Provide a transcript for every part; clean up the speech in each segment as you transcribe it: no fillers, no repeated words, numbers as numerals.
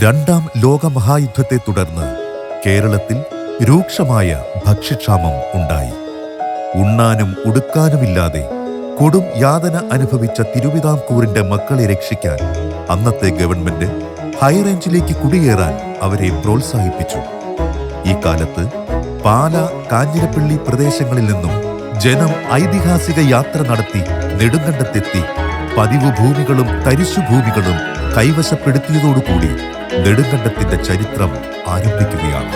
രണ്ടാം ലോകമഹായുദ്ധത്തെ തുടർന്ന് കേരളത്തിൽ രൂക്ഷമായ ഭക്ഷ്യക്ഷാമം ഉണ്ടായി. ഉണ്ണാനും ഉടുക്കാനുമില്ലാതെ കൊടും യാതന അനുഭവിച്ച തിരുവിതാംകൂറിന്റെ മക്കളെ രക്ഷിക്കാൻ അന്നത്തെ ഗവൺമെന്റ് ഹൈറേഞ്ചിലേക്ക് കുടിയേറാൻ അവരെ പ്രോത്സാഹിപ്പിച്ചു. ഈ കാലത്ത് പാല, കാഞ്ഞിരപ്പള്ളി പ്രദേശങ്ങളിൽ നിന്നും ജനം ഐതിഹാസിക യാത്ര നടത്തി നെടുങ്കണ്ടത്തെത്തി പതിവ് ഭൂമികളും തരിശുഭൂമികളും കൈവശപ്പെടുത്തിയതോടുകൂടി നെടുങ്കണ്ടത്തിന്റെ ചരിത്രം ആരംഭിക്കുകയാണ്.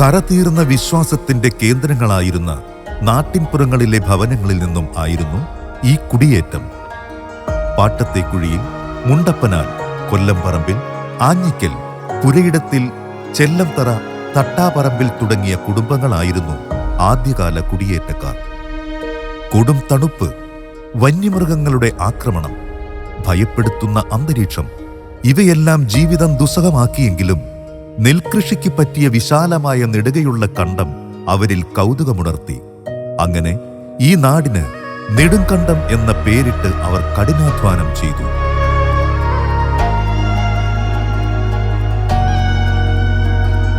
കറതീർന്ന വിശ്വാസത്തിന്റെ കേന്ദ്രങ്ങളായിരുന്ന നാട്ടിൻപുറങ്ങളിലെ ഭവനങ്ങളിൽ നിന്നും ആയിരുന്നു ഈ കുടിയേറ്റം. പാട്ടത്തേക്കുഴിയിൽ, മുണ്ടപ്പനാൽ, കൊല്ലംപറമ്പിൽ, ആഞ്ഞിക്കൽ, പുരയിടത്തിൽ, ചെല്ലംതറ, തട്ടാപറമ്പിൽ തുടങ്ങിയ കുടുംബങ്ങളായിരുന്നു ആദ്യകാല കുടിയേറ്റക്കാർ. കൊടും തണുപ്പ്, വന്യമൃഗങ്ങളുടെ ആക്രമണം, ഭയപ്പെടുത്തുന്ന അന്തരീക്ഷം ഇവയെല്ലാം ജീവിതം ദുസ്സഹമാക്കിയെങ്കിലും നെൽകൃഷിക്ക് പറ്റിയ വിശാലമായ നെടുകയുള്ള കണ്ടം അവരിൽ കൗതുകമുണർത്തി. അങ്ങനെ ഈ നാടിന് നെടുങ്കണ്ടം എന്ന പേരിട്ട് അവർ കഠിനാധ്വാനം ചെയ്തു.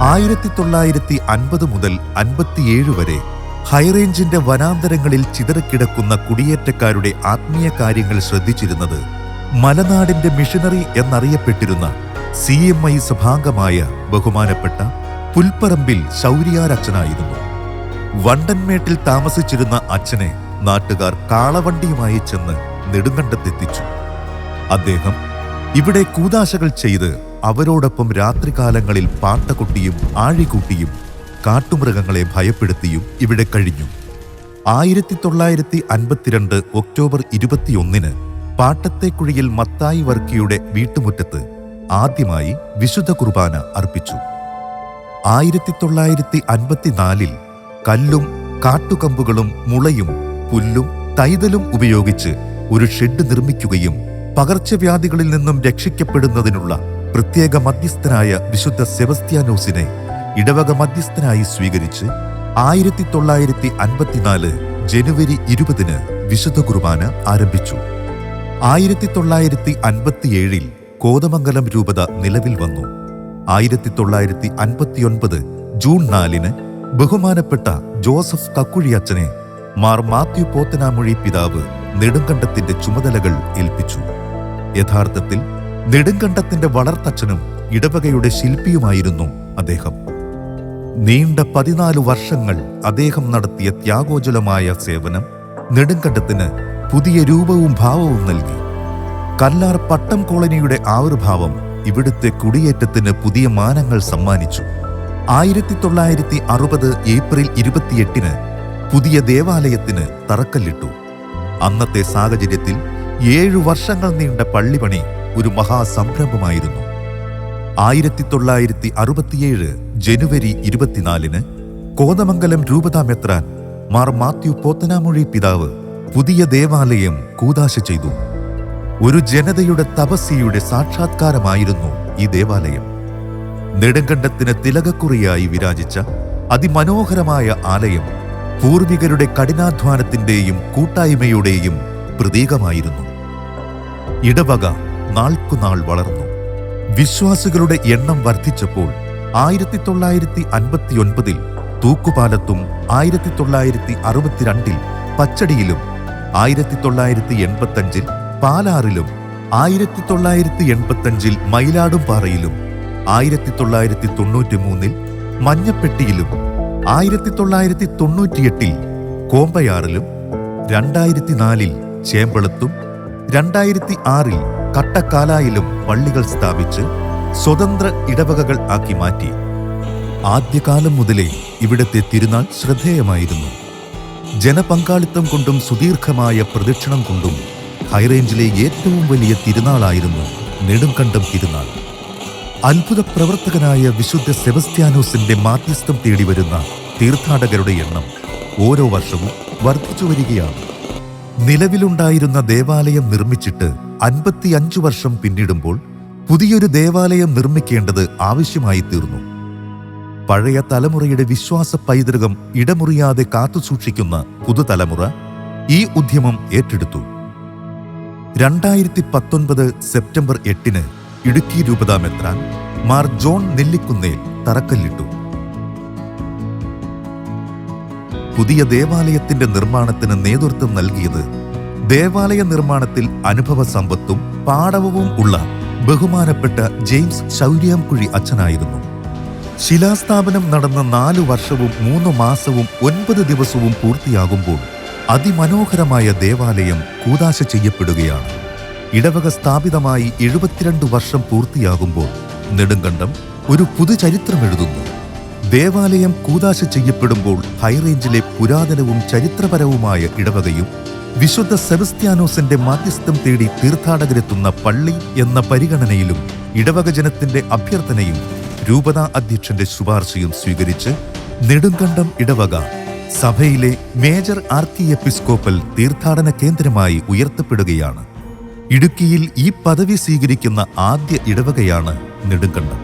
ആയിരത്തി 1950 മുതൽ 57 വരെ ഹൈറേഞ്ചിന്റെ വനാന്തരങ്ങളിൽ ചിതറിക്കിടക്കുന്ന കുടിയേറ്റക്കാരുടെ ആത്മീയ കാര്യങ്ങൾ ശ്രദ്ധിച്ചിരുന്നത് മലനാടിന്റെ മിഷനറി എന്നറിയപ്പെട്ടിരുന്ന CMI സഭാംഗമായ ബഹുമാനപ്പെട്ട പുൽപ്പറമ്പിൽ ശൗര്യാരച്ഛനായിരുന്നു. വണ്ടൻമേട്ടിൽ താമസിച്ചിരുന്ന അച്ഛനെ നാട്ടുകാർ കാളവണ്ടിയുമായി ചെന്ന് നെടുങ്കണ്ടത്തെത്തിച്ചു. അദ്ദേഹം ഇവിടെ കൂദാശകൾ ചെയ്ത് അവരോടൊപ്പം രാത്രികാലങ്ങളിൽ പാട്ടകൊട്ടിയും ആഴികൂട്ടിയും കാട്ടുമൃഗങ്ങളെ ഭയപ്പെടുത്തിയും ഇവിടെ കഴിഞ്ഞു. 1952 ഒക്ടോബർ 21 പാട്ടത്തേക്കുഴിയിൽ മത്തായി വർക്കിയുടെ വീട്ടുമുറ്റത്ത് ആദ്യമായി വിശുദ്ധ കുർബാന അർപ്പിച്ചു. 1954 കല്ലും കാട്ടുകമ്പുകളും മുളയും പുല്ലും തൈതലും ഉപയോഗിച്ച് ഒരു ഷെഡ് നിർമ്മിക്കുകയും പകർച്ചവ്യാധികളിൽ നിന്നും രക്ഷിക്കപ്പെടുന്നതിനുള്ള പ്രത്യേക മധ്യസ്ഥനായ വിശുദ്ധ സെബസ്ത്യാനോസിനെ ഇടവക മധ്യസ്ഥനായി സ്വീകരിച്ച് 1954 ജനുവരി 20 വിശുദ്ധ കുർബാന ആരംഭിച്ചു. 1957 കോതമംഗലം രൂപത നിലവിൽ വന്നു. 1959 ജൂൺ 4 ബഹുമാനപ്പെട്ട ജോസഫ് കക്കുഴിയച്ഛനെ മാർ മാത്യു പോത്തനാമൊഴി പിതാവ് നെടുങ്കണ്ടത്തിന്റെ ചുമതലകൾ ഏൽപ്പിച്ചു. യഥാർത്ഥത്തിൽ നെടുങ്കണ്ടത്തിന്റെ വളർത്തച്ഛനും ഇടവകയുടെ ശില്പിയുമായിരുന്നു അദ്ദേഹം. നീണ്ട 14 വർഷങ്ങൾ അദ്ദേഹം നടത്തിയ ത്യാഗോജ്വലമായ സേവനം നെടുങ്കണ്ടത്തിന് പുതിയ രൂപവും ഭാവവും നൽകി. കല്ലാർ പട്ടം കോളനിയുടെ ആവിർഭാവം ഇവിടുത്തെ കുടിയേറ്റത്തിന് പുതിയ മാനങ്ങൾ സമ്മാനിച്ചു. 1960 ഏപ്രിൽ 28 പുതിയ ദേവാലയത്തിന് തറക്കല്ലിട്ടു. അന്നത്തെ സാഹചര്യത്തിൽ 7 വർഷങ്ങൾ നീണ്ട പള്ളിപണി ഒരു മഹാസംരംഭമായിരുന്നു. 1967 ജനുവരി 24 കോതമംഗലം രൂപതാ മെത്രാൻ മാർ മാത്യു പോത്തനാമൊഴി പിതാവ് പുതിയ ദേവാലയം കൂദാശ ചെയ്തു. ഒരു ജനതയുടെ തപസ്യയുടെ സാക്ഷാത്കാരമായിരുന്നു ഈ ദേവാലയം. നെടുങ്കണ്ടത്തിന് തിലകക്കുറിയായി വിരാജിച്ച അതിമനോഹരമായ ആലയം പൂർവികരുടെ കഠിനാധ്വാനത്തിന്റെയും കൂട്ടായ്മയുടെയും പ്രതീകമായിരുന്നു. ഇടവക നാൾക്കുനാൾ വളർന്നു. വിശ്വാസികളുടെ എണ്ണം വർദ്ധിച്ചപ്പോൾ 1959 തൂക്കുപാലത്തും 1962 പച്ചടിയിലും 1985 പാലാറിലും 1985 മയിലാടുംപാറയിലും 1993 മഞ്ഞപ്പെട്ടിയിലും 1998 കോമ്പയാറിലും 2004 ചേമ്പളത്തും 2006 കട്ടക്കാലായിലും പള്ളികൾ സ്ഥാപിച്ച് സ്വതന്ത്ര ഇടവകകൾ ആക്കി മാറ്റി. ആദ്യകാലം മുതലേ ഇവിടത്തെ തിരുനാൾ ശ്രദ്ധേയമായിരുന്നു. ജനപങ്കാളിത്തം കൊണ്ടും സുദീർഘമായ പ്രദക്ഷിണം കൊണ്ടും ഹൈറേഞ്ചിലെ ഏറ്റവും വലിയ തിരുനാളായിരുന്നു നെടുങ്കണ്ടം തിരുനാൾ. അത്ഭുത പ്രവർത്തകനായ വിശുദ്ധ സെബസ്ത്യാനോസിന്റെ മാധ്യസ്ഥം തേടി വരുന്ന തീർത്ഥാടകരുടെ എണ്ണം ഓരോ വർഷവും വർദ്ധിച്ചു വരികയാണ്. നിലവിലുണ്ടായിരുന്ന ദേവാലയം നിർമ്മിച്ചിട്ട് 55 വർഷം പിന്നിടുമ്പോൾ പുതിയൊരു ദേവാലയം നിർമ്മിക്കേണ്ടത് ആവശ്യമായി തീർന്നു. പഴയ തലമുറയുടെ വിശ്വാസ പൈതൃകം ഇടമുറിയാതെ കാത്തുസൂക്ഷിക്കുന്ന പുതുതലമുറ ഈ ഉദ്യമം ഏറ്റെടുത്തു. 2019 സെപ്റ്റംബർ 8 ഇടുക്കി രൂപതാ മെത്രാൻ മാർ ജോൺ നെല്ലിക്കുന്നേൽ തറക്കല്ലിട്ടു. പുതിയ ദേവാലയത്തിന്റെ നിർമ്മാണത്തിന് നേതൃത്വം നൽകിയത് ദേവാലയ നിർമ്മാണത്തിൽ അനുഭവ സമ്പത്തും പാടവവും ഉള്ള ബഹുമാനപ്പെട്ട ജെയിംസ് ശൗര്യാംകുഴി അച്ഛനായിരുന്നു. ശിലാസ്ഥാപനം നടന്ന 4 വർഷവും 3 മാസവും 9 ദിവസവും പൂർത്തിയാകുമ്പോൾ അതിമനോഹരമായ ദേവാലയം കൂദാശ ചെയ്യപ്പെടുകയാണ്. ഇടവക സ്ഥാപിതമായി 72 വർഷം പൂർത്തിയാകുമ്പോൾ നെടുങ്കണ്ടം ഒരു പുതുചരിത്രമെഴുതുന്നു. ദേവാലയം കൂദാശ ചെയ്യപ്പെടുമ്പോൾ ഹൈറേഞ്ചിലെ പുരാതനവും ചരിത്രപരവുമായ ഇടവകയും വിശുദ്ധ സെബസ്ത്യാനോസിന്റെ മാധ്യസ്ഥം തേടി തീർത്ഥാടകരെത്തുന്ന പള്ളി എന്ന പരിഗണനയിലും ഇടവക ജനത്തിന്റെ അഭ്യർത്ഥനയും രൂപതാ അധ്യക്ഷന്റെ ശുപാർശയും സ്വീകരിച്ച് നെടുങ്കണ്ടം ഇടവക സഭയിലെ മേജർ ആർക്കി എപ്പിസ്കോപ്പൽ തീർത്ഥാടന കേന്ദ്രമായി ഉയർത്തപ്പെടുകയാണ്. ഇടുക്കിയിൽ ഈ പദവി സ്വീകരിക്കുന്ന ആദ്യ ഇടവകയാണ് നെടുങ്കണ്ടം.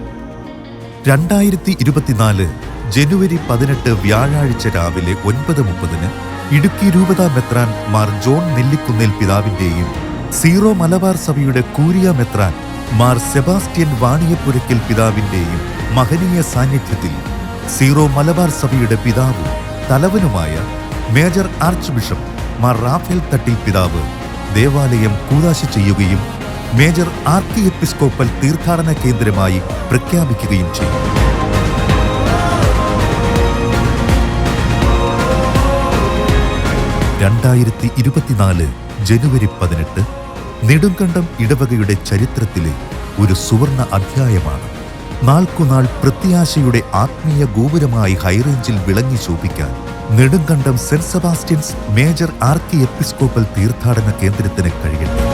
2024 ജനുവരി 18 വ്യാഴാഴ്ച രാവിലെ 9:30 ഇടുക്കി രൂപതാ മെത്രാൻ മാർ ജോൺ നെല്ലിക്കുന്നേൽ പിതാവിന്റെയും സീറോ മലബാർ സഭയുടെ കൂരിയ മെത്രാൻ മാർ സെബാസ്റ്റ്യൻ വാണിയപ്പുരയ്ക്കൽ പിതാവിന്റെയും മഹനീയ സാന്നിധ്യത്തിൽ സീറോ മലബാർ സഭയുടെ പിതാവും തലവനുമായ major archbishop Mar Raphael Thattil പിതാവ് ദേവാലയം കൂദാശ ചെയ്യുകയും മേജർ ആർക്കി എപ്പിസ്കോപ്പൽ തീർത്ഥാടന കേന്ദ്രമായി പ്രഖ്യാപിക്കുകയും ചെയ്തു. 2024 ജനുവരി 18 നെടുങ്കണ്ടം ഇടവകയുടെ ചരിത്രത്തിലെ ഒരു സുവർണ അധ്യായമാണ്. നാൾക്കുനാൾ പ്രത്യാശയുടെ ആത്മീയ ഗോപുരമായി ഹൈറേഞ്ചിൽ വിളങ്ങി ശോഭിക്കാൻ Nedumkandam saint Sebastian's major archiepiscopal തീർത്ഥാടന കേന്ദ്രത്തിന് കഴിയട്ടെ.